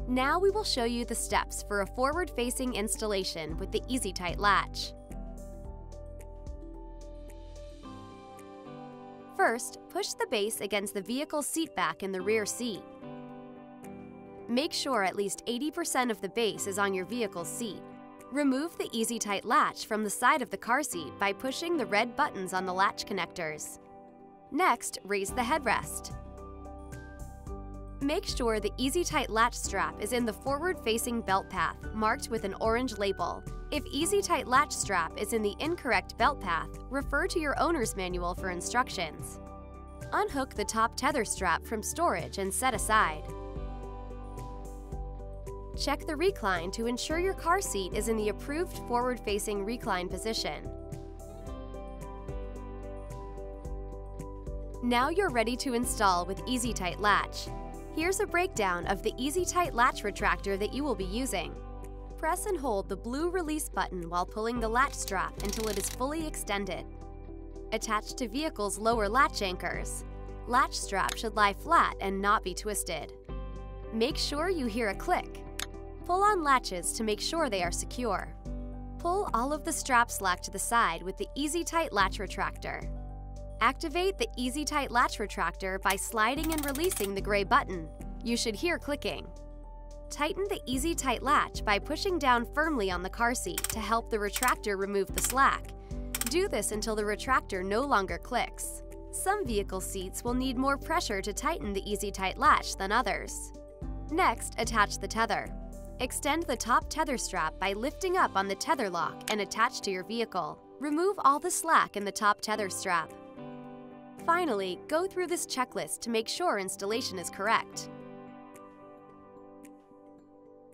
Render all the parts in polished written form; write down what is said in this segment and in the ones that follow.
Now we will show you the steps for a forward-facing installation with the EZ Tight latch. First, push the base against the vehicle's seat back in the rear seat. Make sure at least 80% of the base is on your vehicle's seat. Remove the EZ Tight latch from the side of the car seat by pushing the red buttons on the latch connectors. Next, raise the headrest. Make sure the EZ Tight latch strap is in the forward-facing belt path, marked with an orange label. If EZ Tight latch strap is in the incorrect belt path, refer to your owner's manual for instructions. Unhook the top tether strap from storage and set aside. Check the recline to ensure your car seat is in the approved forward-facing recline position. Now you're ready to install with EZ Tight latch. Here's a breakdown of the EZ Tight latch retractor that you will be using. Press and hold the blue release button while pulling the latch strap until it is fully extended. Attach to vehicle's lower latch anchors. Latch strap should lie flat and not be twisted. Make sure you hear a click. Pull on latches to make sure they are secure. Pull all of the strap slack to the side with the EZ Tight latch retractor. Activate the EZ Tight latch retractor by sliding and releasing the gray button. You should hear clicking. Tighten the EZ Tight latch by pushing down firmly on the car seat to help the retractor remove the slack. Do this until the retractor no longer clicks. Some vehicle seats will need more pressure to tighten the EZ Tight latch than others. Next, attach the tether. Extend the top tether strap by lifting up on the tether lock and attach to your vehicle. Remove all the slack in the top tether strap. Finally, go through this checklist to make sure installation is correct.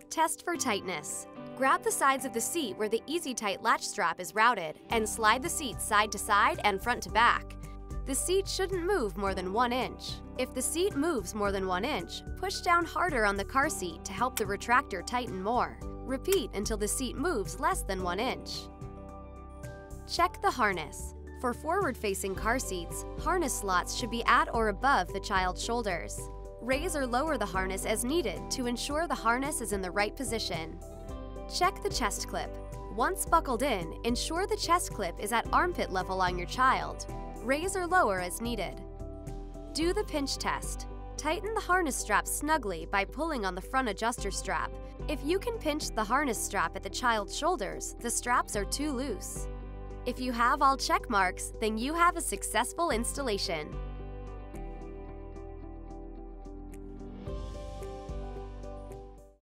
Test for tightness. Grab the sides of the seat where the EZ Tight latch strap is routed and slide the seat side to side and front to back. The seat shouldn't move more than 1 inch. If the seat moves more than 1 inch, push down harder on the car seat to help the retractor tighten more. Repeat until the seat moves less than 1 inch. Check the harness. For forward-facing car seats, harness slots should be at or above the child's shoulders. Raise or lower the harness as needed to ensure the harness is in the right position. Check the chest clip. Once buckled in, ensure the chest clip is at armpit level on your child. Raise or lower as needed. Do the pinch test. Tighten the harness strap snugly by pulling on the front adjuster strap. If you can pinch the harness strap at the child's shoulders, the straps are too loose. If you have all check marks, then you have a successful installation.